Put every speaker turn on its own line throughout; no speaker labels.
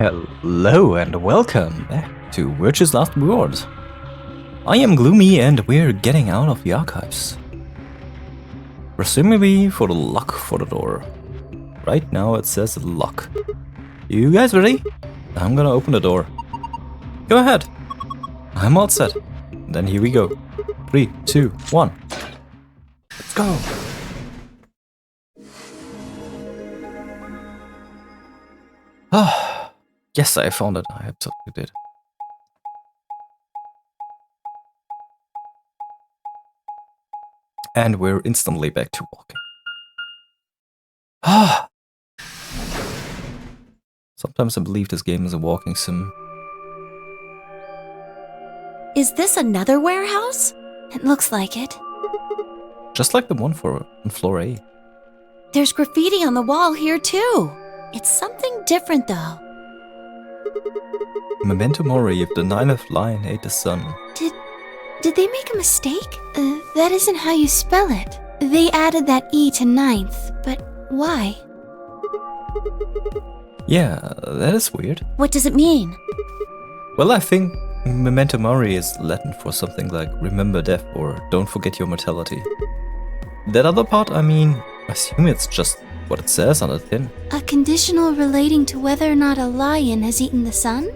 Hello and welcome back to Virtue's Last Reward. I am Gloomy and we're getting out of the archives. Presumably for the lock for the door. Right now it says lock. You guys ready? I'm gonna open the door. Go ahead. I'm all set. Then here we go. 3, 2, 1. Let's go. Ah. Yes, I found it. I absolutely did. And we're instantly back to walking. Ah! Sometimes I believe this game is a walking sim.
Is this another warehouse?
It looks like it.
Just like the one on floor A.
There's graffiti on the wall here too. It's something different though.
Memento mori, if the ninth line ate the sun.
Did they make a mistake? That isn't how you spell it. They added that E to ninth, but why?
Yeah, that is weird.
What does it mean?
Well, I think memento mori is Latin for something like remember death or don't forget your mortality. That other part, I mean, I assume it's just what it says on the tin.
A conditional relating to whether or not a lion has eaten the sun?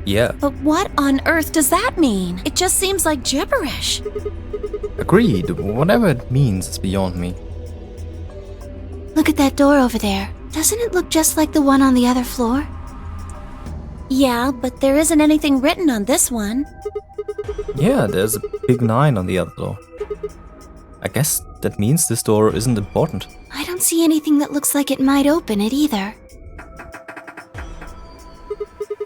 Yeah.
But what on earth does that mean? It just seems like gibberish.
Agreed. Whatever it means is beyond me.
Look at that door over there. Doesn't it look just like the one on the other floor?
Yeah, but there isn't anything written on this one.
Yeah, there's a big 9 on the other door. I guess that means this door isn't important.
I don't see anything that looks like it might open it either.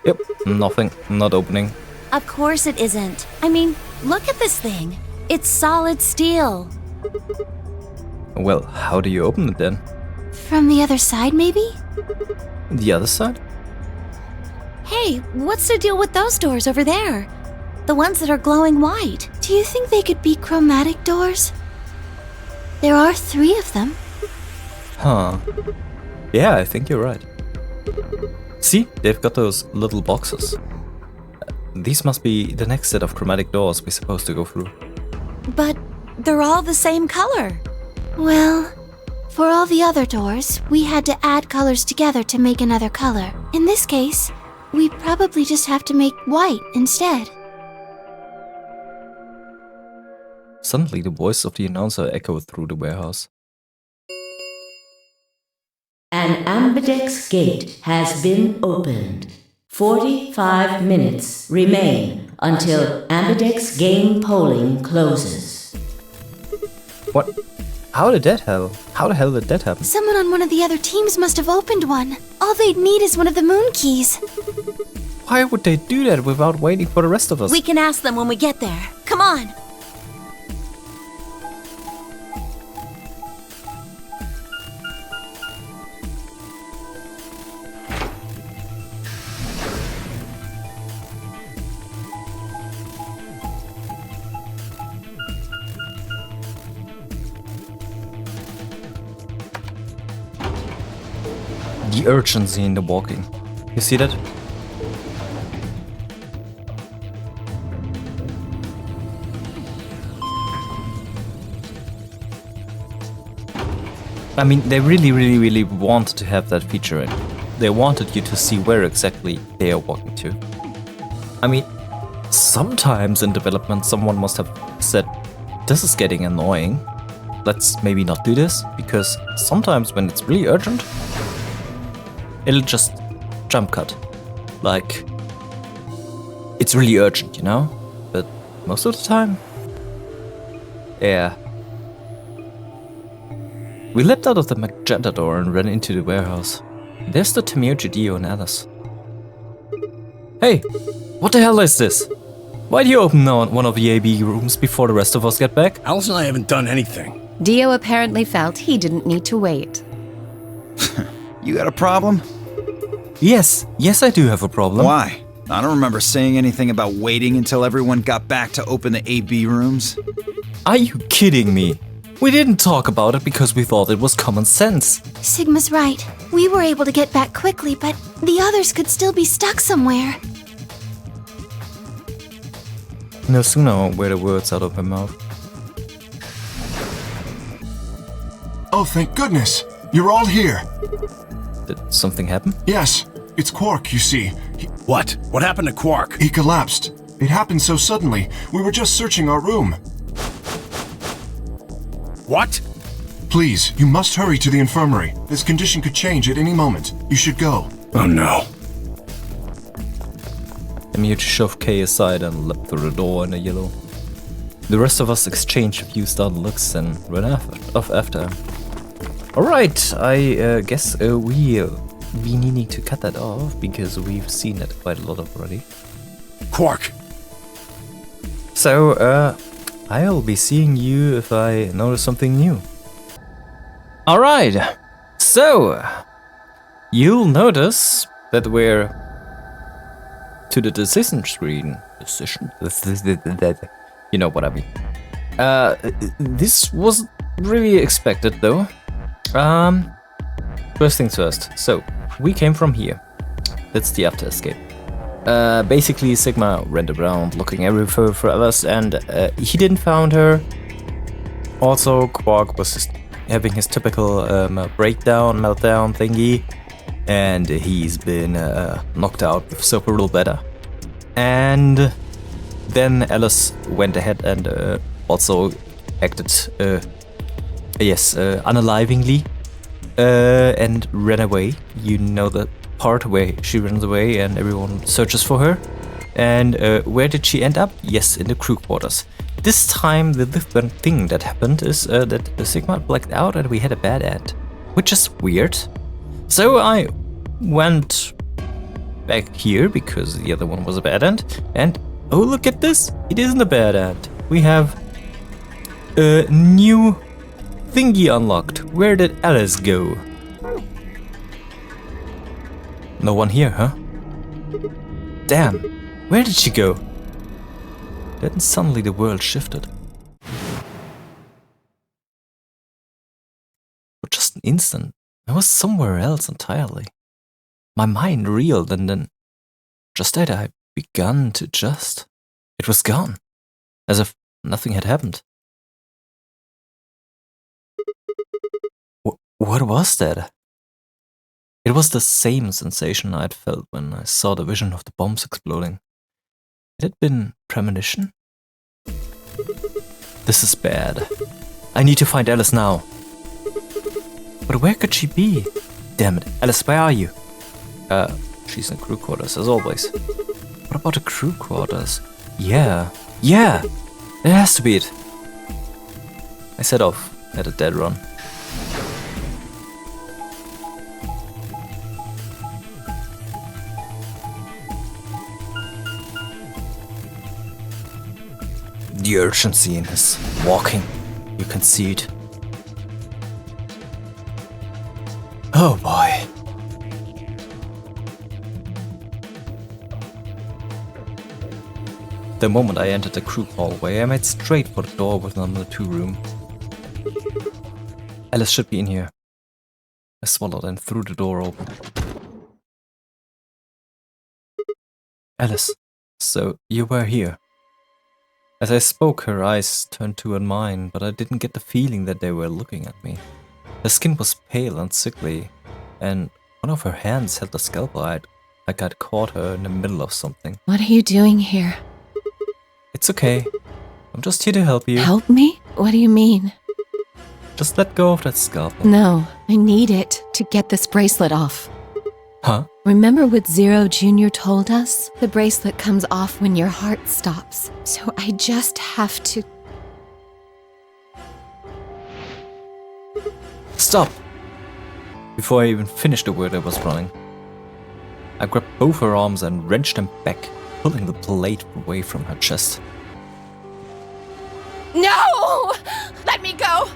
Yep, nothing. Not opening.
Of course it isn't. I mean, look at this thing. It's solid steel.
Well, how do you open it then?
From the other side, maybe?
The other side?
Hey, what's the deal with those doors over there? The ones that are glowing white.
Do you think they could be chromatic doors? There are 3 of them.
Huh. Yeah, I think you're right. See, they've got those little boxes. These must be the next set of chromatic doors we're supposed to go through.
But they're all the same color.
Well, for all the other doors, we had to add colors together to make another color. In this case, we probably just have to make white instead.
Suddenly, the voice of the announcer echoed through the warehouse.
An ambidex gate has been opened. 45 minutes remain until ambidex game polling closes.
What? How the hell did that happen?
Someone on one of the other teams must have opened one. All they'd need is one of the moon keys.
Why would they do that without waiting for the rest of us?
We can ask them when we get there. Come on.
The urgency in the walking. You see that? I mean, they really wanted to have that feature in. They wanted you to see where exactly they are walking to. I mean, sometimes in development someone must have said, this is getting annoying. Let's maybe not do this, because sometimes when it's really urgent, it'll just jump cut. Like, it's really urgent, you know? But most of the time, yeah. We leapt out of the magenta door and ran into the warehouse. There's the Tamir, Judeo, and Alice. Hey, what the hell is this? Why do you open one of the AB rooms before the rest of us get back?
Alice and I haven't done anything.
Dio apparently felt he didn't need to wait.
You got a problem?
Yes I do have a problem.
Why? I don't remember saying anything about waiting until everyone got back to open the AB rooms.
Are you kidding me? We didn't talk about it because we thought it was common sense.
Sigma's right. We were able to get back quickly, but the others could still be stuck somewhere.
No sooner were the words out of her mouth.
Oh, thank goodness! You're all here!
Did something happen?
Yes, it's Quark, you see.
What? What happened to Quark?
He collapsed. It happened so suddenly. We were just searching our room.
What?
Please, you must hurry to the infirmary. His condition could change at any moment. You should go.
Oh no.
The mute shoved Kay aside and leapt through the door in the yellow. The rest of us exchanged a few startled looks and ran off after. Alright, I guess we needing to cut that off because we've seen it quite a lot already.
Quark!
So, I'll be seeing you if I notice something new. Alright, so, you'll notice that we're to the decision screen. You know what I mean. This was really expected though. First things first. So, we came from here. That's the after escape. Basically, Sigma ran around looking everywhere for others, and he didn't find her. Also, Quark was just having his typical meltdown thingy, and he's been knocked out with soap a little better. And then Alice went ahead and also acted, unalivingly, and ran away. You know the part where she runs away and everyone searches for her. And where did she end up? Yes, in the crew quarters. This time the different thing that happened is that Sigma blacked out and we had a bad end, which is weird. So I went back here because the other one was a bad end, and oh, look at this! It isn't a bad end. We have a new thingy unlocked. Where did Alice go? No one here, huh? Damn, where did she go? Then suddenly the world shifted. For just an instant, I was somewhere else entirely. My mind reeled, and then, just as I begun to adjust, it was gone, as if nothing had happened. What was that? It was the same sensation I'd felt when I saw the vision of the bombs exploding. It had been premonition? This is bad. I need to find Alice now. But where could she be? Damn it, Alice, where are you? She's in crew quarters, as always. What about the crew quarters? Yeah, it has to be it. I set off at a dead run. The urgency in his walking, you can see it. Oh boy. The moment I entered the crew hallway, I made straight for the door with number 2 room. Alice should be in here. I swallowed and threw the door open. Alice, so you were here. As I spoke, her eyes turned toward mine, but I didn't get the feeling that they were looking at me. Her skin was pale and sickly, and one of her hands held the scalpel like I'd caught her in the middle of something.
What are you doing here?
It's okay. I'm just here to help you.
Help me? What do you mean?
Just let go of that scalpel.
No, I need it to get this bracelet off.
Huh?
Remember what Zero Jr. told us? The bracelet comes off when your heart stops. So I just have to...
Stop! Before I even finished the word, I was running. I grabbed both her arms and wrenched them back, pulling the plate away from her chest.
No! Let me go!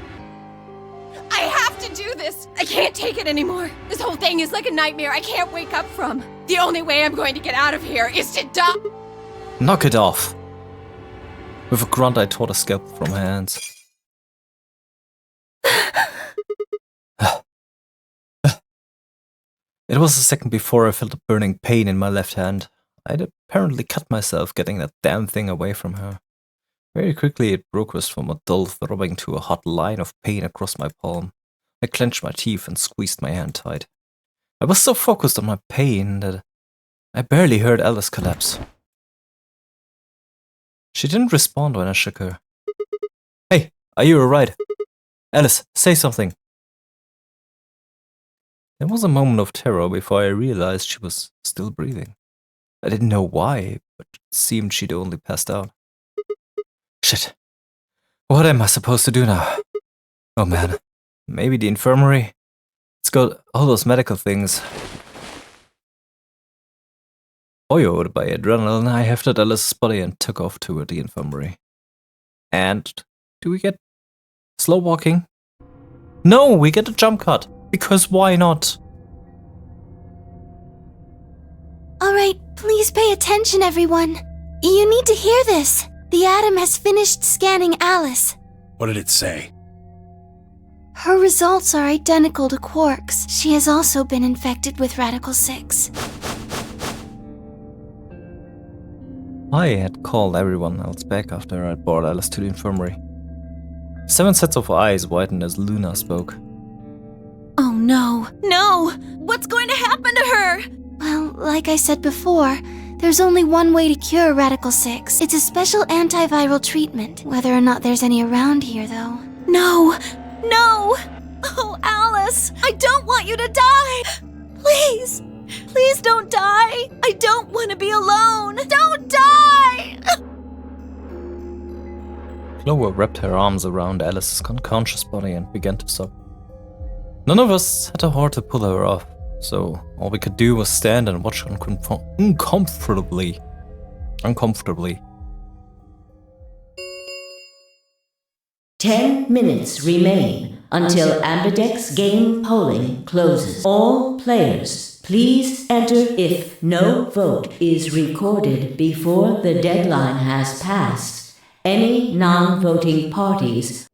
I have to do this! I can't take it anymore. This whole thing is like a nightmare I can't wake up from. The only way I'm going to get out of here is to die.
Knock it off! With a grunt, I tore the scalpel from her hands. It was a second before I felt a burning pain in my left hand. I'd apparently cut myself getting that damn thing away from her. Very quickly it progressed from a dull throbbing to a hot line of pain across my palm. I clenched my teeth and squeezed my hand tight. I was so focused on my pain that I barely heard Alice collapse. She didn't respond when I shook her. Hey, are you alright? Alice, say something. There was a moment of terror before I realized she was still breathing. I didn't know why, but it seemed she'd only passed out. Shit. What am I supposed to do now? Oh man, maybe the infirmary? It's got all those medical things. Buoyed by adrenaline, I hefted Alice's body and took off toward the infirmary. And do we get slow walking? No, we get a jump cut. Because why not?
Alright, please pay attention, everyone. You need to hear this. The Atom has finished scanning Alice.
What did it say?
Her results are identical to Quark's. She has also been infected with Radical 6.
I had called everyone else back after I brought Alice to the infirmary. 7 sets of eyes widened as Luna spoke.
Oh no.
No! What's going to happen to her?
Well, like I said before, there's only one way to cure Radical 6. It's a special antiviral treatment. Whether or not there's any around here, though.
No! No! Oh, Alice! I don't want you to die! Please! Please don't die! I don't want to be alone! Don't die!
Clover wrapped her arms around Alice's unconscious body and began to sob. None of us had a heart to pull her off, so all we could do was stand and watch uncomfortably.
10 minutes remain until Ambidex game polling closes. All players, please enter if no vote is recorded before the deadline has passed. Any non-voting parties.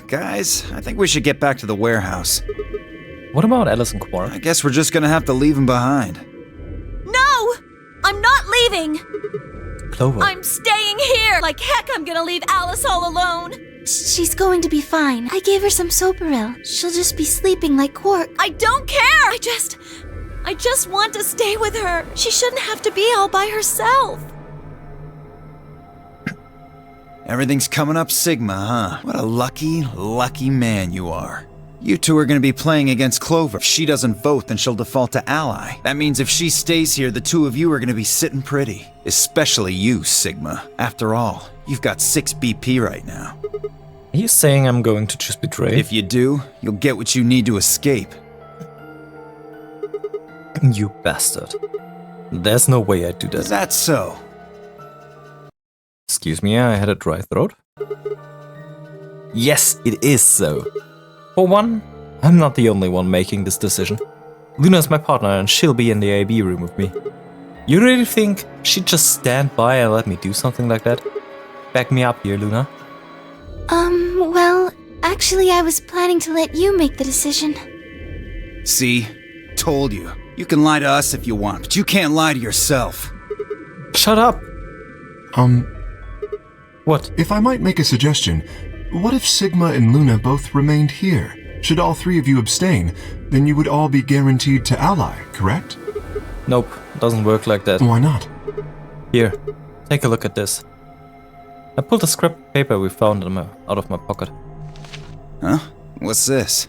Guys, I think we should get back to the warehouse.
What about Alice and Quark?
I guess we're just gonna have to leave him behind.
No! I'm not leaving!
Clover.
I'm staying here! Like heck, I'm gonna leave Alice all alone!
She's going to be fine. I gave her some Soparil. She'll just be sleeping like Quark.
I don't care! I just want to stay with her. She shouldn't have to be all by herself.
Everything's coming up Sigma, huh? What a lucky man you are. You two are gonna be playing against Clover. If she doesn't vote, then she'll default to ally. That means if she stays here, the two of you are gonna be sitting pretty. Especially you, Sigma. After all, you've got 6 BP right now.
Are you saying I'm going to just betray?
If you do, you'll get what you need to escape.
You bastard. There's no way I'd do that.
Is that so?
Excuse me, I had a dry throat. Yes, it is so. For one, I'm not the only one making this decision. Luna's my partner and she'll be in the AB room with me. You really think she'd just stand by and let me do something like that? Back me up here, Luna.
Well, actually I was planning to let you make the decision.
See? Told you. You can lie to us if you want, but you can't lie to yourself.
Shut up! What?
If I might make a suggestion, what if Sigma and Luna both remained here? Should all 3 of you abstain, then you would all be guaranteed to ally, correct?
Nope, doesn't work like that.
Why not?
Here, take a look at this. I pulled a scrap of paper we found out of my pocket.
Huh? What's this?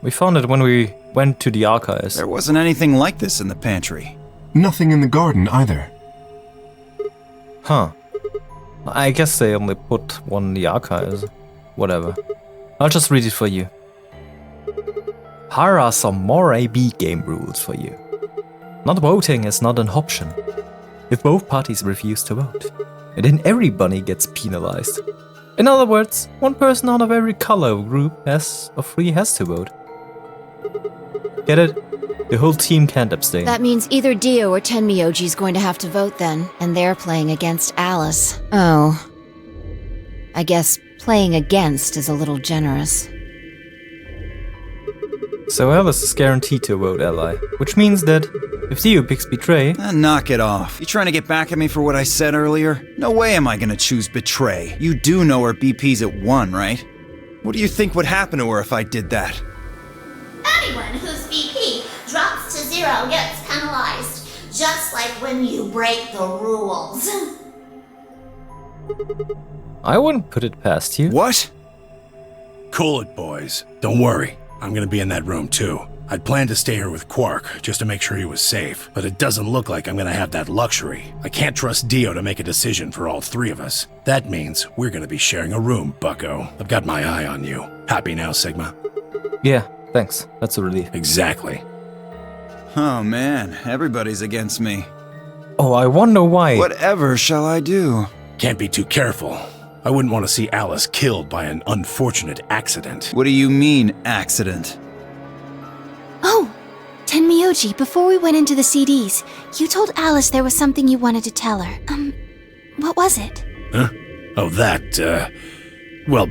We found it when we went to the archives.
There wasn't anything like this in the pantry.
Nothing in the garden either.
Huh. I guess they only put one in the archives. Whatever. I'll just read it for you. Here are some more AB game rules for you. Not voting is not an option. If both parties refuse to vote, then everybody gets penalized. In other words, one person out of every color group has to vote. Get it? The whole team can't abstain.
That means either Dio or Tenmyoji's going to have to vote then, and they're playing against Alice. Oh. I guess playing against is a little generous.
So Alice is guaranteed to vote ally, which means that if Theo picks Betray,
Knock it off. You trying to get back at me for what I said earlier? No way am I gonna choose Betray. You do know her BP's at 1, right? What do you think would happen to her if I did that?
Anyone whose BP drops to 0 gets penalized, just like when you break the rules.
I wouldn't put it past you.
What?
Cool it, boys. Don't worry. I'm gonna be in that room too. I'd planned to stay here with Quark, just to make sure he was safe, but it doesn't look like I'm gonna have that luxury. I can't trust Dio to make a decision for all three of us. That means we're gonna be sharing a room, bucko. I've got my eye on you. Happy now, Sigma?
Yeah, thanks. That's a relief.
Exactly.
Oh man, everybody's against me.
Oh, I wonder why.
Whatever shall I do?
Can't be too careful. I wouldn't want to see Alice killed by an unfortunate accident.
What do you mean, accident?
Oh, Tenmyoji, before we went into the CDs, you told Alice there was something you wanted to tell her. What was it?
Huh? Oh, that, well,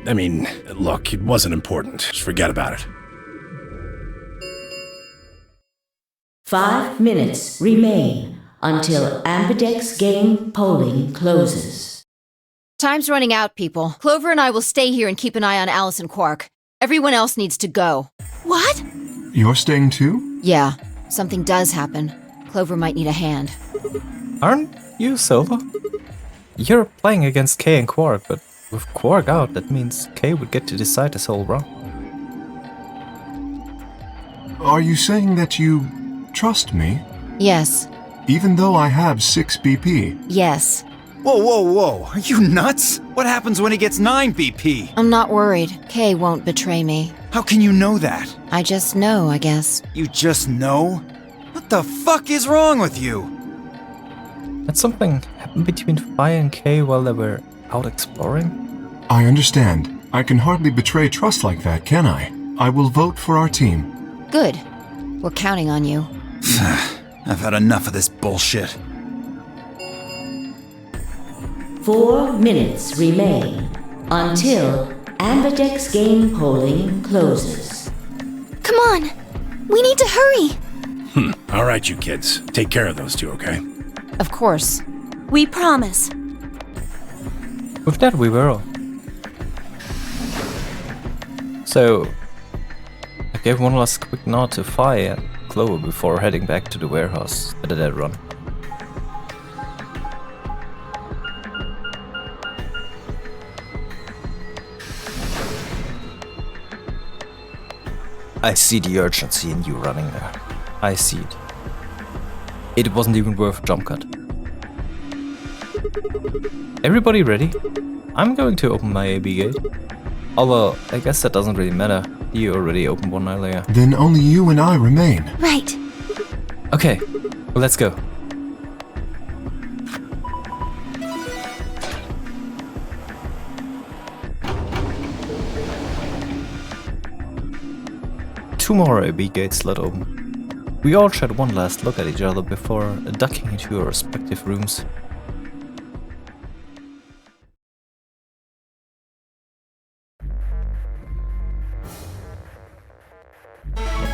I mean, look, it wasn't important. Just forget about it.
5 minutes remain until Ambidex game polling closes.
Time's running out, people. Clover and I will stay here and keep an eye on Alice and Quark. Everyone else needs to go.
What?
You're staying too?
Yeah, something does happen. Clover might need a hand.
Aren't you solo? You're playing against Kay and Quark, but with Quark out, that means Kay would get to decide this whole run.
Are you saying that you trust me?
Yes.
Even though I have 6 BP?
Yes.
Whoa, whoa, whoa. Are you nuts? What happens when he gets 9 BP?
I'm not worried. Kay won't betray me.
How can you know that?
I just know, I guess.
You just know? What the fuck is wrong with you?
Had something happened between Phi and Kay while they were out exploring?
I understand. I can hardly betray trust like that, can I? I will vote for our team.
Good. We're counting on you.
I've had enough of this bullshit.
4 minutes remain until Ambidex game polling closes.
Come on! We need to hurry!
All right, you kids. Take care of those two, okay?
Of course.
We promise.
With that, we were off. So, I gave one last quick nod to Phi and Clover before heading back to the warehouse at a dead run. I see the urgency in you running there. I see it. It wasn't even worth a jump cut. Everybody ready? I'm going to open my AB gate. Although, I guess that doesn't really matter. You already opened one earlier.
Then only you and I remain.
Right.
Okay, well, let's go. Two more AB gates let open. We all shared one last look at each other before ducking into our respective rooms.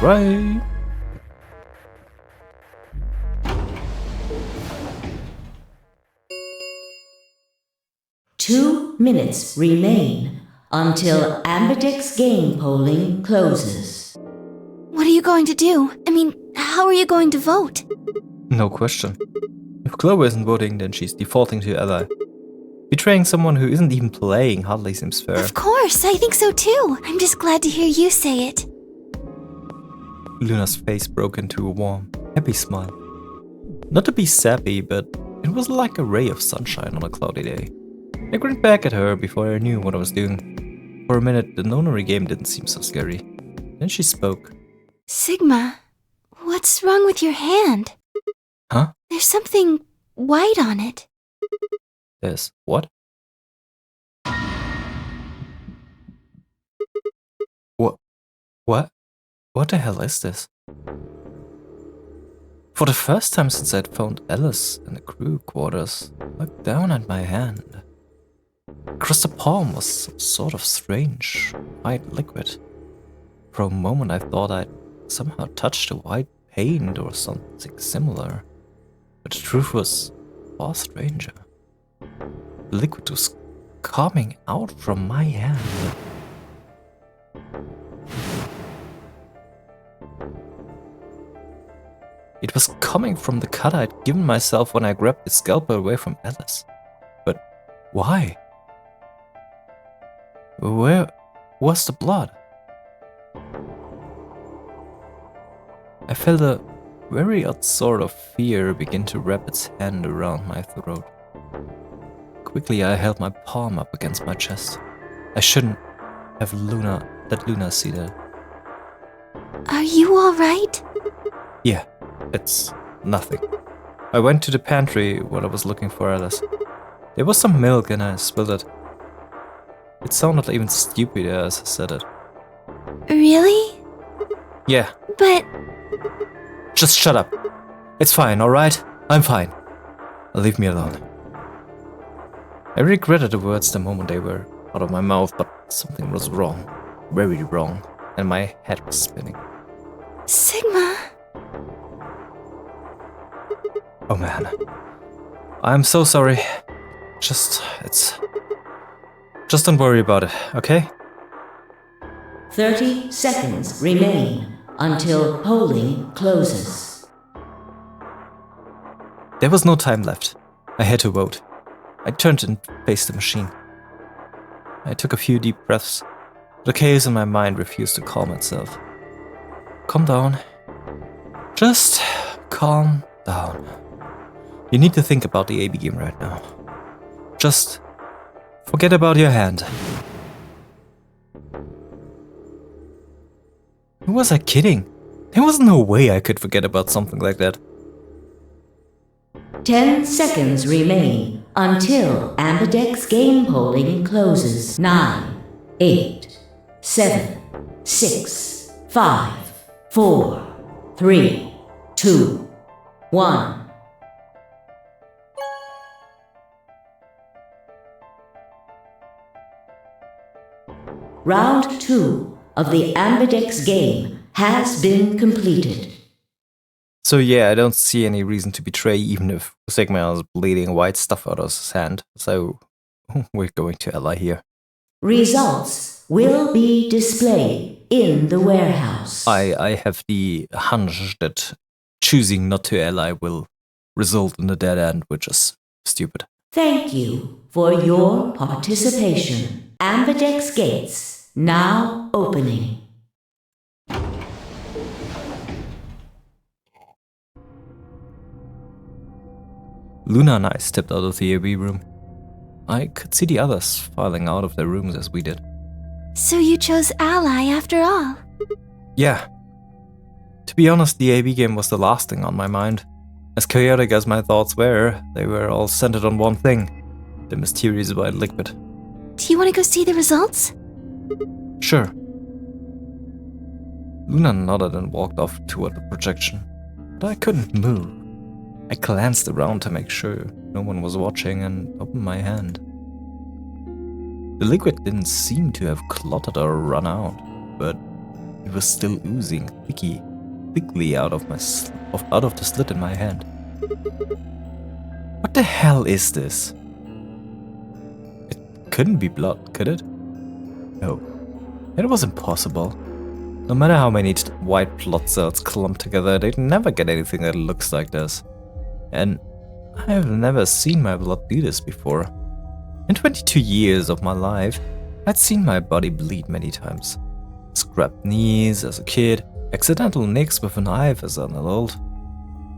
Right.
Two minutes remain until Ambidex game polling closes.
What are you going to do? I mean, how are you going to vote?
No question. If Clover isn't voting, then she's defaulting to ally. Betraying someone who isn't even playing hardly seems fair.
Of course, I think so too. I'm just glad to hear you say it.
Luna's face broke into a warm, happy smile. Not to be sappy, but it was like a ray of sunshine on a cloudy day. I grinned back at her before I knew what I was doing. For a minute, the Nonary game didn't seem so scary. Then she spoke.
Sigma, what's wrong with your hand?
Huh?
There's something white on it.
There's what? What? What the hell is this? For the first time since I'd found Alice in the crew quarters, I looked down at my hand. Across the palm was some sort of strange, white liquid. For a moment I thought I'd somehow touched a white paint or something similar. But the truth was far stranger. The liquid was coming out from my hand. It was coming from the cut I'd given myself when I grabbed the scalpel away from Alice. But why? Where was the blood? I felt a very odd sort of fear begin to wrap its hand around my throat. Quickly I held my palm up against my chest. I shouldn't have let Luna see that.
Are you alright?
Yeah, it's nothing. I went to the pantry while I was looking for Alice. There was some milk and I spilled it. It sounded even stupider as I said it.
Really?
Yeah.
But
Just shut up. It's fine, alright? I'm fine. Leave me alone. I regretted the words the moment they were out of my mouth, but something was wrong. Very wrong. And my head was spinning.
Sigma...
Oh man. I'm so sorry. Just don't worry about it, okay?
30 seconds remain until polling closes.
There was no time left. I had to vote. I turned and faced the machine. I took a few deep breaths. The chaos in my mind refused to calm itself. Calm down. Just calm down. You need to think about the AB game right now. Just forget about your hand. Who was I kidding? There was no way I could forget about something like that.
10 seconds remain until Ambidex game polling closes. 9, 8, 7, 6, 5, 4, 3, 2, 1. Round 2 of the Ambidex game has been completed.
So yeah, I don't see any reason to betray even if Sigma is bleeding white stuff out of his hand. So we're going to ally here.
Results will be displayed in the warehouse.
I have the hunch that choosing not to ally will result in a dead end, which is stupid.
Thank you for your participation. Ambidex gates now opening.
Luna and I stepped out of the AB room. I could see the others filing out of their rooms as we did.
So you chose Ally after all?
Yeah. To be honest, the AB game was the last thing on my mind. As chaotic as my thoughts were, they were all centered on one thing: the mysterious white liquid.
Do you want to go see the results?
Sure. Luna nodded and walked off toward the projection, but I couldn't move. I glanced around to make sure no one was watching and opened my hand. The liquid didn't seem to have clotted or run out, but it was still oozing thickly out of the slit in my hand. What the hell is this? It couldn't be blood, could it? No, it was impossible. No matter how many white blood cells clump together, they'd never get anything that looks like this. And I've never seen my blood do this before. In 22 years of my life, I'd seen my body bleed many times. Scrapped knees as a kid, accidental nicks with a knife as an adult.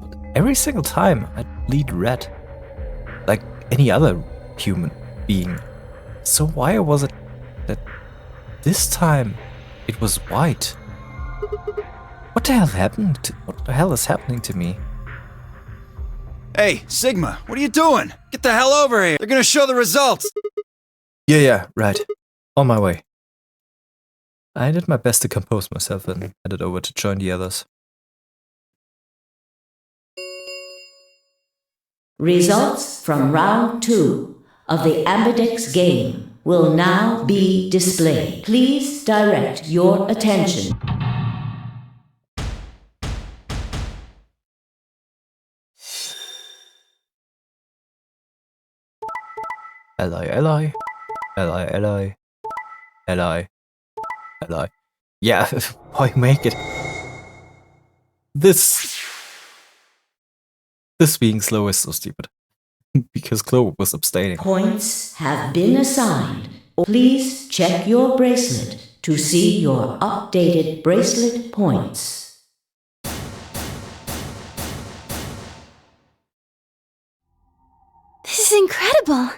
But every single time, I'd bleed red. Like any other human being. So why was it that this time it was white? What the hell is happening to me?
Hey, Sigma, what are you doing? Get the hell over here. They're gonna show the results.
Yeah, right. On my way. I did my best to compose myself and headed over to join the others.
Results from round 2 of the Ambidex game will now be displayed. Please direct your attention.
Ally. Yeah, why make it? This being slow is so stupid. Because Clover was abstaining.
Points have been assigned. Please check your bracelet to see your updated bracelet points.
This is incredible.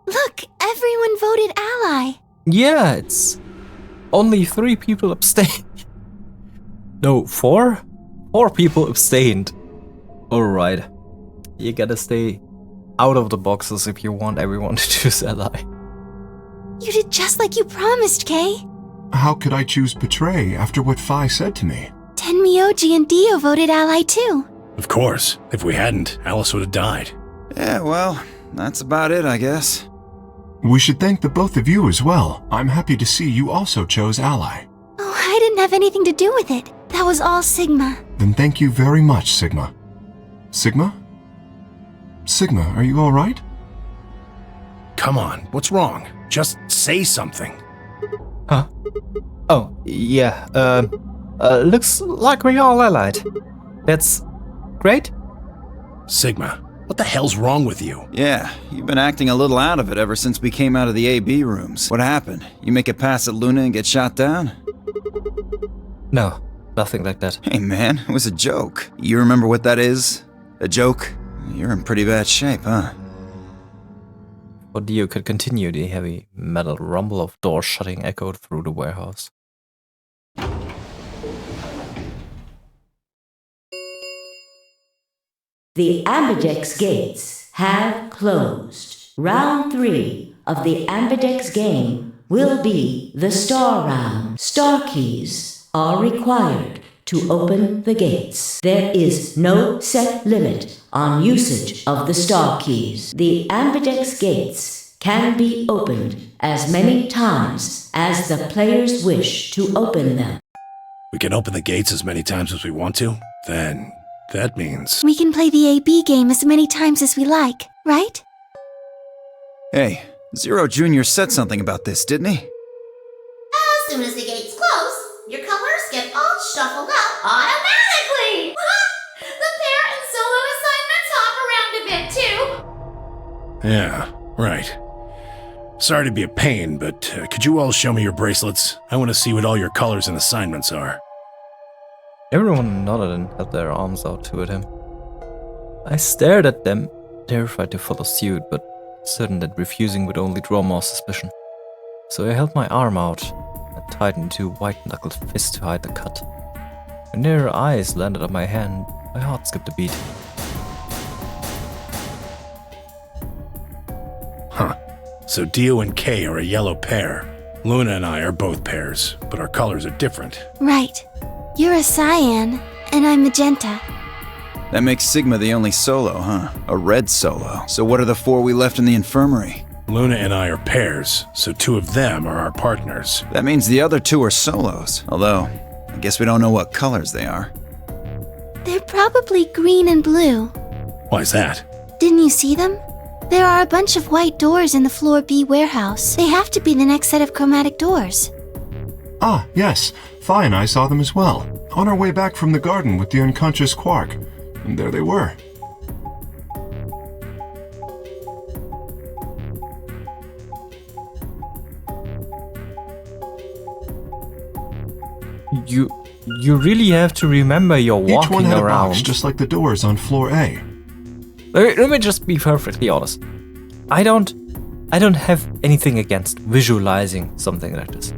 Look, everyone voted ally.
Yeah, it's only 3 people abstained. No, 4? 4 people abstained. Alright. You gotta stay out of the boxes if you want everyone to choose ally.
You did just like you promised, Kay.
How could I choose Betray after what Phi said to me?
Tenmyoji and Dio voted ally too.
Of course. If we hadn't, Alice would have died.
Yeah, well, that's about it, I guess.
We should thank the both of you as well. I'm happy to see you also chose ally.
Oh, I didn't have anything to do with it. That was all Sigma.
Then thank you very much, Sigma. Sigma? Sigma, are you alright?
Come on, what's wrong? Just say something.
Huh? Oh, yeah, looks like we all allied. That's great.
Sigma, what the hell's wrong with you?
Yeah, you've been acting a little out of it ever since we came out of the AB rooms. What happened? You make a pass at Luna and get shot down?
No, nothing like that.
Hey man, it was a joke. You remember what that is? A joke? You're in pretty bad shape, huh?
Or Dio could continue, the heavy metal rumble of doors shutting echoed through the warehouse.
The Ambidex gates have closed. Round 3 of the Ambidex game will be the Star Round. Star keys are required to open the gates. There is no set limit on usage of the Star keys. The Ambidex gates can be opened as many times as the players wish to open them.
We can open the gates as many times as we want to? Then that means...
We can play the AB game as many times as we like, right?
Hey, Zero Jr. said something about this, didn't he?
As soon as the gates close, your colors get all shuffled up automatically. The pair and solo assignments hop around a bit too.
Yeah, right. Sorry to be a pain, but could you all show me your bracelets? I want to see what all your colors and assignments are.
Everyone nodded and held their arms out toward him. I stared at them, terrified to follow suit, but certain that refusing would only draw more suspicion. So I held my arm out and tightened two white-knuckled fists to hide the cut. When their eyes landed on my hand, my heart skipped a beat.
Huh. So Dio and Kay are a yellow pair. Luna and I are both pairs, but our colors are different.
Right. You're a cyan, and I'm magenta.
That makes Sigma the only solo, huh? A red solo. So what are the 4 we left in the infirmary?
Luna and I are pairs, so 2 of them are our partners.
That means the other 2 are solos. Although, I guess we don't know what colors they are.
They're probably green and blue.
Why's that?
Didn't you see them? There are a bunch of white doors in the Floor B warehouse. They have to be the next set of chromatic doors.
Ah, yes. Phi and I saw them as well. On our way back from the garden with the unconscious Quark. And there they were.
You really have to remember you're walking
Each one had
around.
a box just like the doors on floor A.
Let me just be perfectly honest. I don't have anything against visualizing something like this,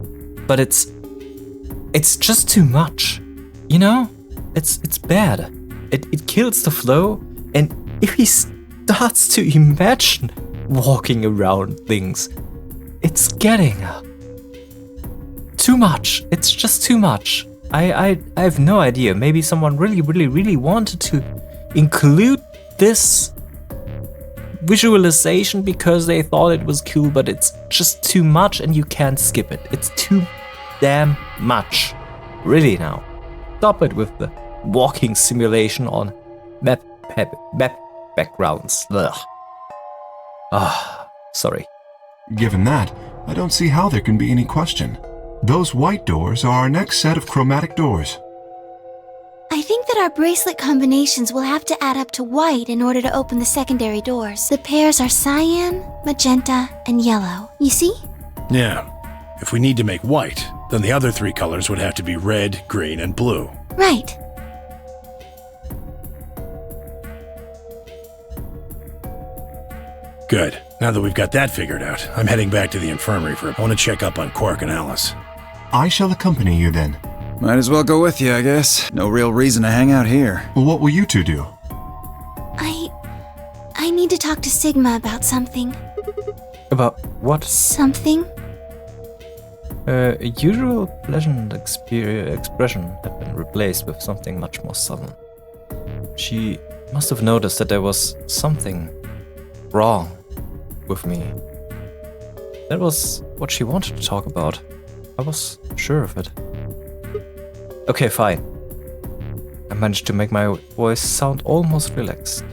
but it's just too much, you know? It's bad. It kills the flow, and if he starts to imagine walking around things, it's getting too much. It's just too much. I have no idea. Maybe someone really wanted to include this visualization because they thought it was cool, but it's just too much and you can't skip it. It's too damn much. Really now. Stop it with the walking simulation on map backgrounds. Ugh. Sorry.
Given that, I don't see how there can be any question. Those white doors are our next set of chromatic doors.
I think that our bracelet combinations will have to add up to white in order to open the secondary doors. The pairs are cyan, magenta, and yellow. You see?
Yeah. If we need to make white, then the other 3 colors would have to be red, green, and blue.
Right.
Good. Now that we've got that figured out, I'm heading back to the infirmary I want to check up on Quark and Alice.
I shall accompany you then.
Might as well go with you, I guess. No real reason to hang out here.
Well, what will you two do?
I need to talk to Sigma about something.
About what?
Something?
A usual pleasant expression had been replaced with something much more sullen. She must have noticed that there was something wrong with me. That was what she wanted to talk about. I was sure of it. Okay, fine. I managed to make my voice sound almost relaxed.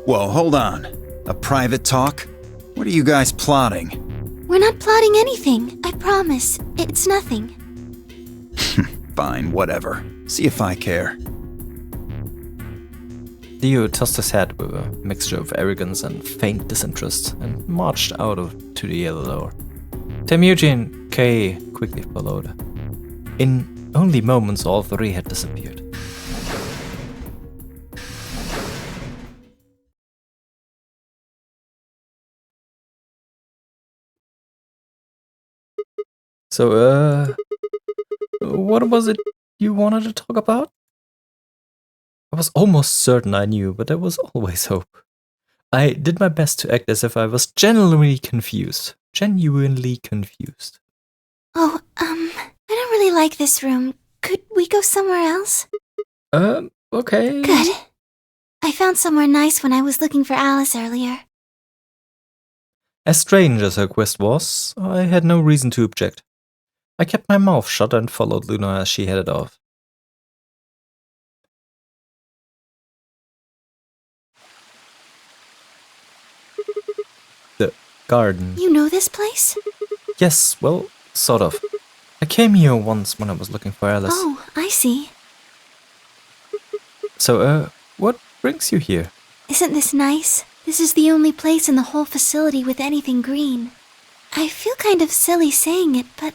Whoa, hold on. A private talk? What are you guys plotting?
We're not plotting anything, I promise. It's nothing.
Fine, whatever. See if I care.
Dio tossed his head with a mixture of arrogance and faint disinterest and marched to the yellow door. Temuji and Kay quickly followed. In only moments, all 3 had disappeared. So, what was it you wanted to talk about? I was almost certain I knew, but there was always hope. I did my best to act as if I was genuinely confused.
Oh, I don't really like this room. Could we go somewhere else?
Okay.
Good. I found somewhere nice when I was looking for Alice earlier.
As strange as her quest was, I had no reason to object. I kept my mouth shut and followed Luna as she headed off. The garden.
You know this place?
Yes, well, sort of. I came here once when I was looking for Alice.
Oh, I see.
So, what brings you here?
Isn't this nice? This is the only place in the whole facility with anything green. I feel kind of silly saying it, but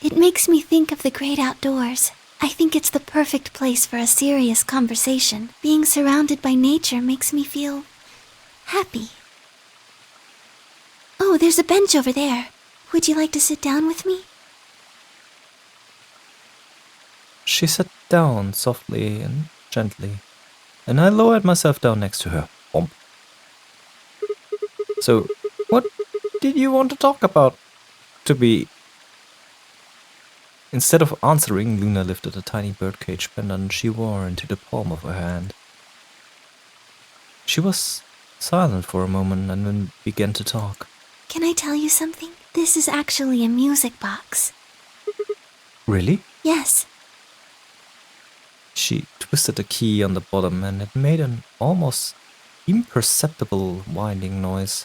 it makes me think of the great outdoors. I think it's the perfect place for a serious conversation. Being surrounded by nature makes me feel happy. Oh, there's a bench over there. Would you like to sit down with me?
She sat down softly and gently, and I lowered myself down next to her. Bump. So, what did you want to talk about? Instead of answering, Luna lifted a tiny birdcage pendant she wore into the palm of her hand. She was silent for a moment and then began to talk.
Can I tell you something? This is actually a music box.
Really?
Yes.
She twisted the key on the bottom and it made an almost imperceptible winding noise.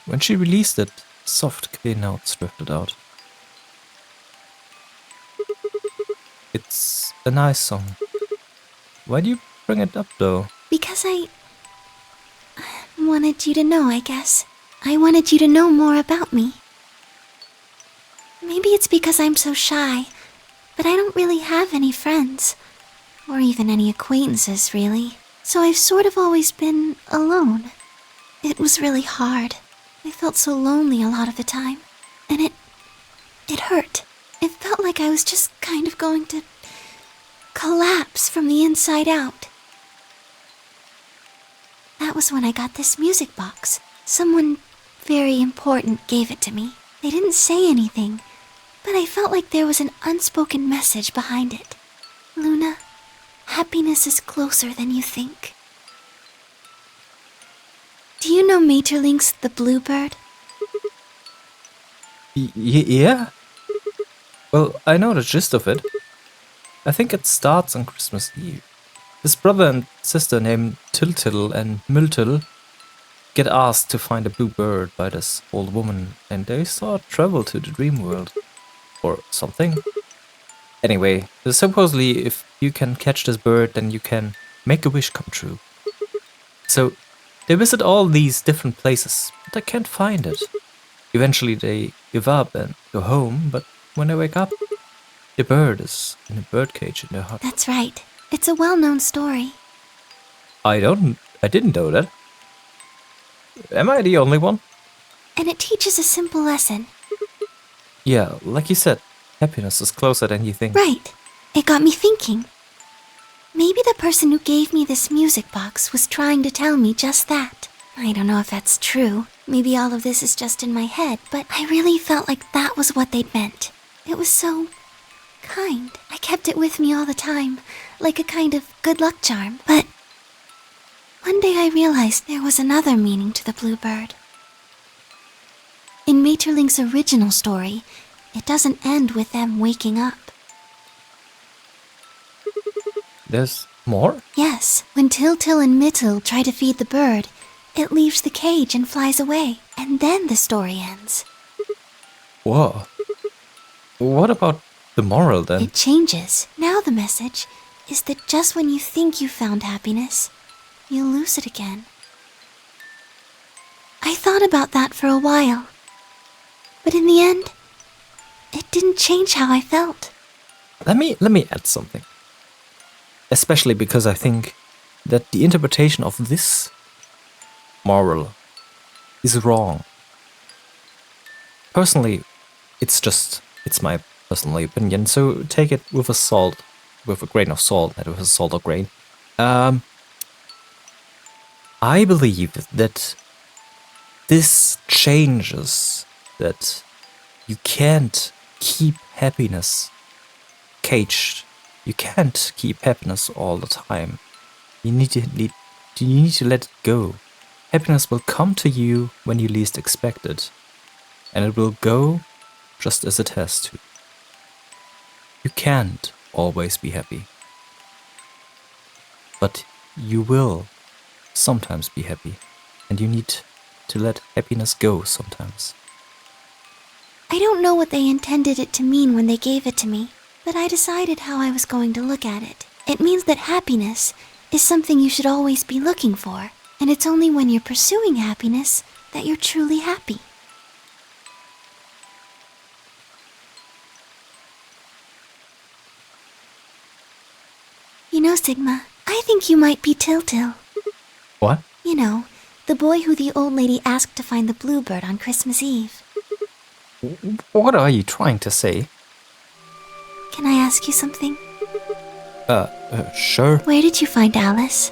When she released it, soft, clear notes drifted out. It's a nice song. Why do you bring it up, though?
Because I wanted you to know, I guess. I wanted you to know more about me. Maybe it's because I'm so shy, but I don't really have any friends. Or even any acquaintances, really. So I've sort of always been alone. It was really hard. I felt so lonely a lot of the time. And it hurt. It felt like I was just kind of going to collapse from the inside out. That was when I got this music box. Someone very important gave it to me. They didn't say anything, but I felt like there was an unspoken message behind it. Luna, happiness is closer than you think. Do you know Maeterlinck's The Bluebird?
Yeah? Well, I know the gist of it. I think it starts on Christmas Eve. His brother and sister named Tiltil and Myltil get asked to find a blue bird by this old woman, and they start travel to the dream world. Or something. Anyway, supposedly if you can catch this bird, then you can make a wish come true. So, they visit all these different places, but they can't find it. Eventually they give up and go home, but when they wake up, the bird is in a birdcage in their hut.
That's right. It's a well-known story.
I didn't know that. Am I the only one?
And it teaches a simple lesson.
Yeah, like you said, happiness is closer than you think.
Right. It got me thinking. Maybe the person who gave me this music box was trying to tell me just that. I don't know if that's true. Maybe all of this is just in my head, but I really felt like that was what they'd meant. It was so kind. I kept it with me all the time, like a kind of good luck charm. But one day I realized there was another meaning to the bluebird. In Maeterlinck's original story, it doesn't end with them waking up.
There's more?
Yes, when Tiltil and Mytil try to feed the bird, it leaves the cage and flies away, and then the story ends.
Whoa. What about the moral then?
It changes. Now the message is that just when you think you found happiness, you'll lose it again. I thought about that for a while, but in the end, it didn't change how I felt.
Let me add something. Especially because I think that the interpretation of this moral is wrong. Personally, it's my personal opinion, so take it with a grain of salt, not with a salt or grain. I believe that this changes that you can't keep happiness caged. You can't keep happiness all the time. You need to let it go. Happiness will come to you when you least expect it, and it will go just as it has to. You can't always be happy, but you will sometimes be happy, and you need to let happiness go sometimes.
I don't know what they intended it to mean when they gave it to me, but I decided how I was going to look at it. It means that happiness is something you should always be looking for, and it's only when you're pursuing happiness that you're truly happy. You know, Sigma, I think you might be Tiltil.
What?
You know, the boy who the old lady asked to find the bluebird on Christmas Eve.
What are you trying to say?
Can I ask you something?
Sure.
Where did you find Alice?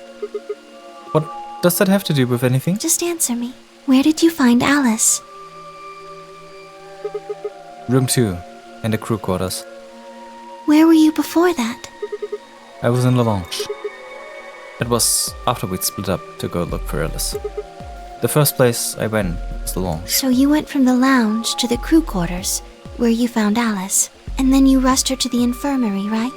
What does that have to do with anything?
Just answer me. Where did you find Alice?
Room 2, in the crew quarters.
Where were you before that?
I was in the lounge. It was after we'd split up to go look for Alice. The first place I went was the lounge.
So you went from the lounge to the crew quarters, where you found Alice, and then you rushed her to the infirmary, right?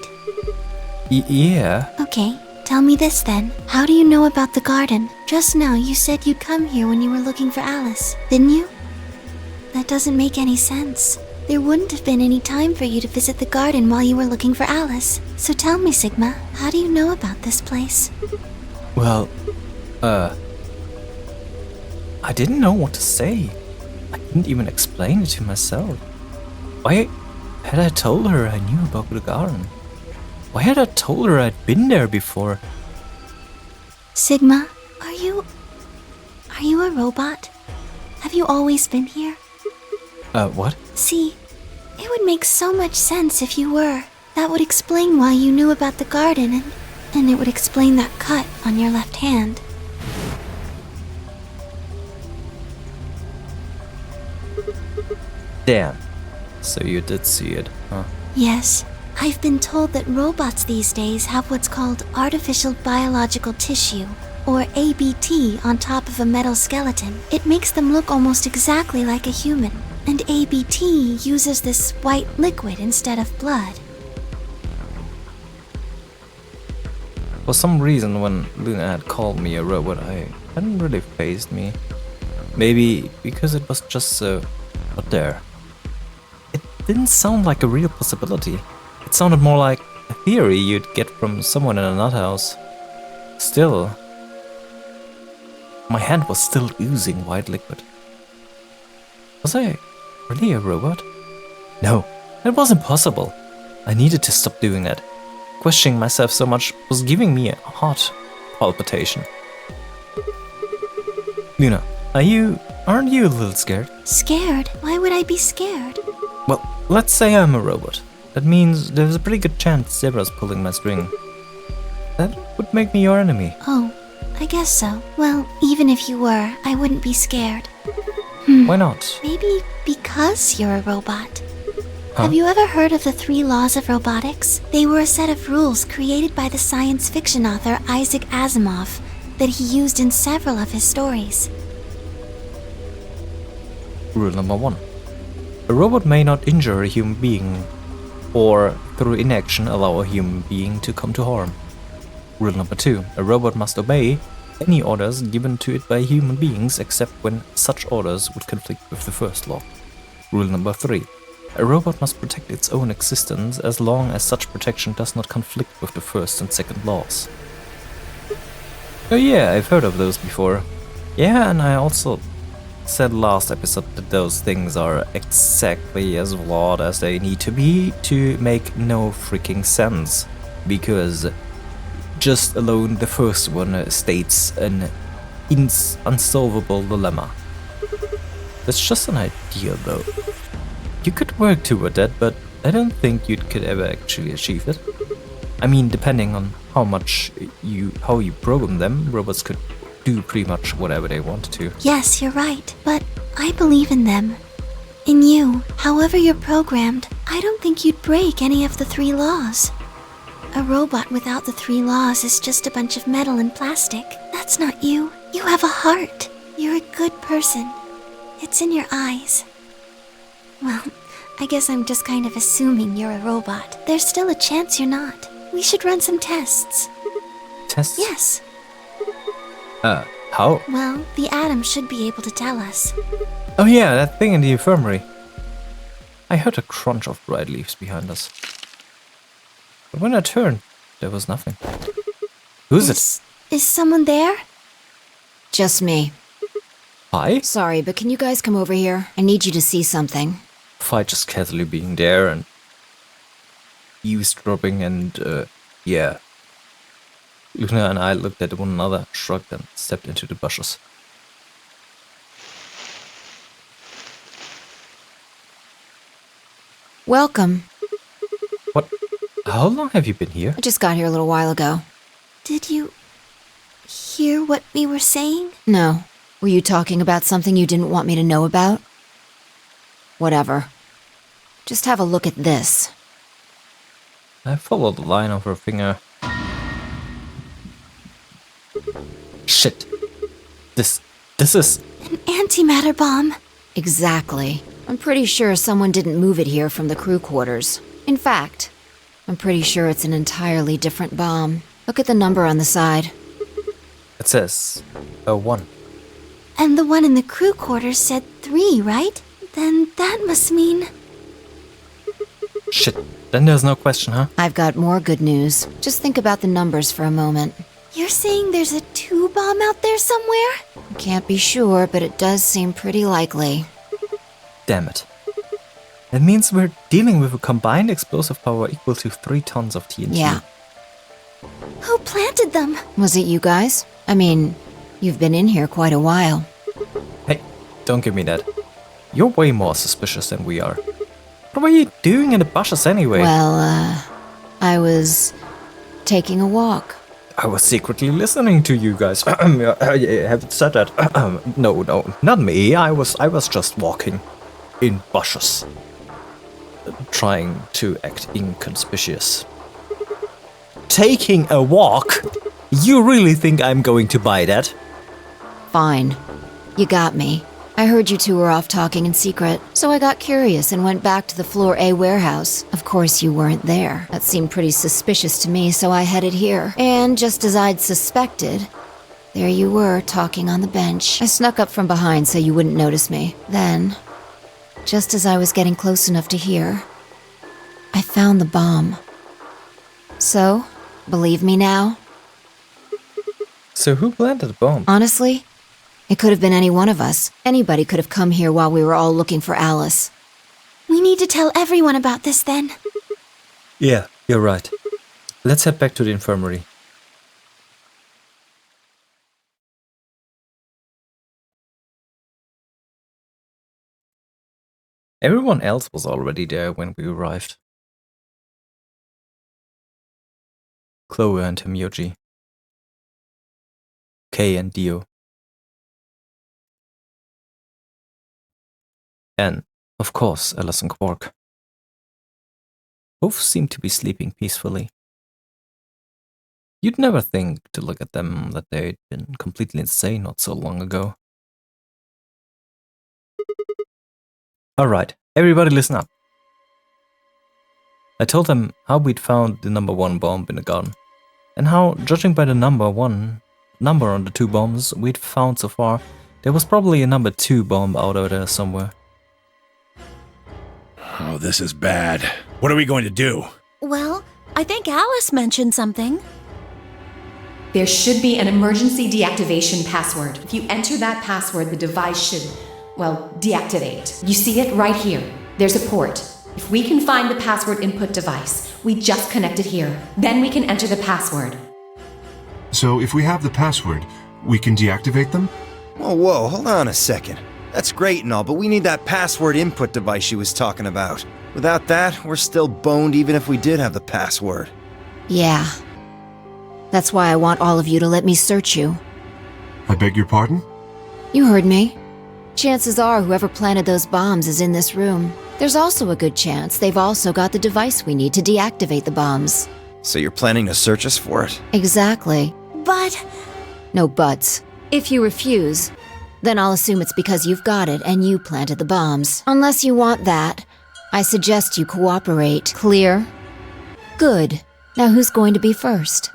Yeah.
Okay, tell me this then. How do you know about the garden? Just now you said you'd come here when you were looking for Alice, didn't you? That doesn't make any sense. There wouldn't have been any time for you to visit the garden while you were looking for Alice. So tell me, Sigma, how do you know about this place?
Well, I didn't know what to say. I didn't even explain it to myself. Why had I told her I knew about the garden? Why had I told her I'd been there before?
Sigma, are you a robot? Have you always been here?
What?
See, it would make so much sense if you were. That would explain why you knew about the garden, and it would explain that cut on your left hand.
Damn. So you did see it, huh?
Yes, I've been told that robots these days have what's called artificial biological tissue, or ABT, on top of a metal skeleton. It makes them look almost exactly like a human, and ABT uses this white liquid instead of blood.
For some reason, when Luna had called me a robot, it hadn't really fazed me. Maybe because it was just so out there. It didn't sound like a real possibility. It sounded more like a theory you'd get from someone in a nut house. Still, my hand was still oozing white liquid. Was I really a robot? No, that was impossible. I needed to stop doing that. Questioning myself so much was giving me a heart palpitation. Luna, aren't you a little scared?
Scared? Why would I be scared?
Well, let's say I'm a robot. That means there's a pretty good chance Zebra's pulling my string. That would make me your enemy.
Oh, I guess so. Well, even if you were, I wouldn't be scared.
Why not?
Maybe because you're a robot.
Huh?
Have you ever heard of the 3 laws of robotics? They were a set of rules created by the science fiction author Isaac Asimov that he used in several of his stories.
Rule number 1. A robot may not injure a human being, or through inaction allow a human being to come to harm. Rule number 2. A robot must obey any orders given to it by human beings except when such orders would conflict with the first law. Rule number 3. A robot must protect its own existence as long as such protection does not conflict with the first and second laws. Oh yeah, I've heard of those before. Yeah, and I also said last episode that those things are exactly as flawed as they need to be to make no freaking sense. Because just alone the first one states an unsolvable dilemma. That's just an idea though. You could work toward that, but I don't think you could ever actually achieve it. I mean, depending on how you program them, robots could do pretty much whatever they want to.
Yes, you're right, but I believe in them. In you, however you're programmed, I don't think you'd break any of the 3 laws. A robot without the 3 laws is just a bunch of metal and plastic. That's not you. You have a heart. You're a good person. It's in your eyes. Well, I guess I'm just kind of assuming you're a robot. There's still a chance you're not. We should run some tests.
Tests?
Yes.
How?
Well, the Atom should be able to tell us.
Oh yeah, that thing in the infirmary. I heard a crunch of dried leaves behind us. But when I turned, there was nothing. Who's it?
Is someone there?
Just me.
Phi?
Sorry, but can you guys come over here? I need you to see something.
Phi just casually being there and eavesdropping and, yeah. Luna and I looked at one another, shrugged and stepped into the bushes.
Welcome.
What? How long have you been here?
I just got here a little while ago.
Did you hear what we were saying?
No. Were you talking about something you didn't want me to know about? Whatever. Just have a look at this.
I followed the line of her finger. Shit. This is...
An antimatter bomb.
Exactly. I'm pretty sure someone didn't move it here from the crew quarters. In fact, I'm pretty sure it's an entirely different bomb. Look at the number on the side.
It says 01.
And the one in the crew quarters said 3, right? Then that must mean...
Shit. Then there's no question, huh?
I've got more good news. Just think about the numbers for a moment.
You're saying there's a 2 bomb out there somewhere?
Can't be sure, but it does seem pretty likely.
Damn it. That means we're dealing with a combined explosive power equal to 3 tons of TNT.
Yeah.
Who planted them?
Was it you guys? I mean, you've been in here quite a while.
Hey, don't give me that. You're way more suspicious than we are. What were you doing in the bushes anyway?
Well, I was taking a walk.
I was secretly listening to you guys. I haven't said that. No, not me. I was just walking in bushes. trying to act inconspicuous. Taking a walk? You really think I'm going to buy that?
Fine. You got me. I heard you two were off talking in secret, so I got curious and went back to the Floor A warehouse. Of course, you weren't there. That seemed pretty suspicious to me, so I headed here. And just as I'd suspected, there you were, talking on the bench. I snuck up from behind so you wouldn't notice me. Then, just as I was getting close enough to hear, I found the bomb. So, believe me now?
So who planted the bomb?
Honestly, it could have been any one of us. Anybody could have come here while we were all looking for Alice.
We need to tell everyone about this then.
Yeah, you're right. Let's head back to the infirmary. Everyone else was already there when we arrived. Chloe and Himyoji. Kay and Dio. And, of course, Alice and Quark. Both seemed to be sleeping peacefully. You'd never think to look at them that they'd been completely insane not so long ago. Alright, everybody listen up. I told them how we'd found the number 1 bomb in the garden, and how, judging by the number on the 2 bombs we'd found so far, there was probably a number 2 bomb out there somewhere.
Oh, this is bad. What are we going to do?
Well, I think Alice mentioned something.
There should be an emergency deactivation password. If you enter that password, the device should, well, deactivate. You see it right here. There's a port. If we can find the password input device, we just connect it here. Then we can enter the password.
So if we have the password, we can deactivate them?
Whoa, hold on a second. That's great and all, but we need that password input device she was talking about. Without that, we're still boned even if we did have the password.
Yeah. That's why I want all of you to let me search you.
I beg your pardon?
You heard me. Chances are whoever planted those bombs is in this room. There's also a good chance they've also got the device we need to deactivate the bombs.
So you're planning to search us for it?
Exactly.
But...
No buts. If you refuse, then I'll assume it's because you've got it and you planted the bombs. Unless you want that, I suggest you cooperate. Clear? Good. Now who's going to be first?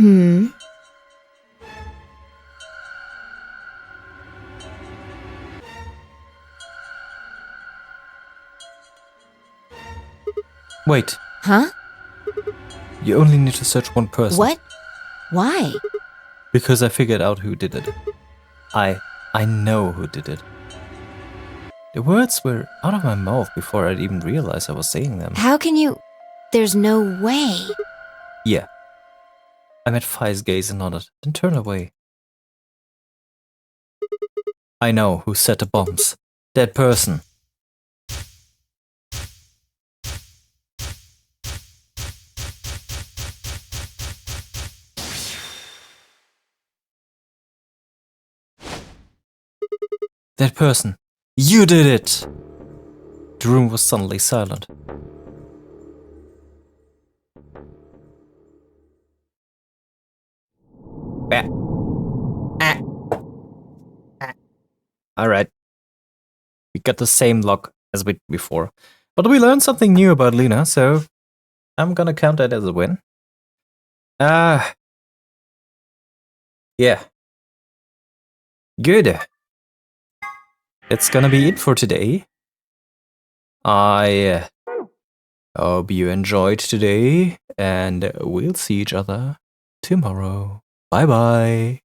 Wait,
Huh?
you only need to search one person.
What? Why?
Because I figured out who did it. I know who did it. The words were out of my mouth before I'd even realized I was saying them.
How can you... There's no way.
Yeah. I met Phi's gaze and nodded, then turned away. I know who set the bombs. That person. That person. You did it! The room was suddenly silent. Alright. We got the same luck as we before. But we learned something new about Luna, so I'm gonna count that as a win. Yeah. Good. That's gonna be it for today. I hope you enjoyed today, and we'll see each other tomorrow. Bye bye.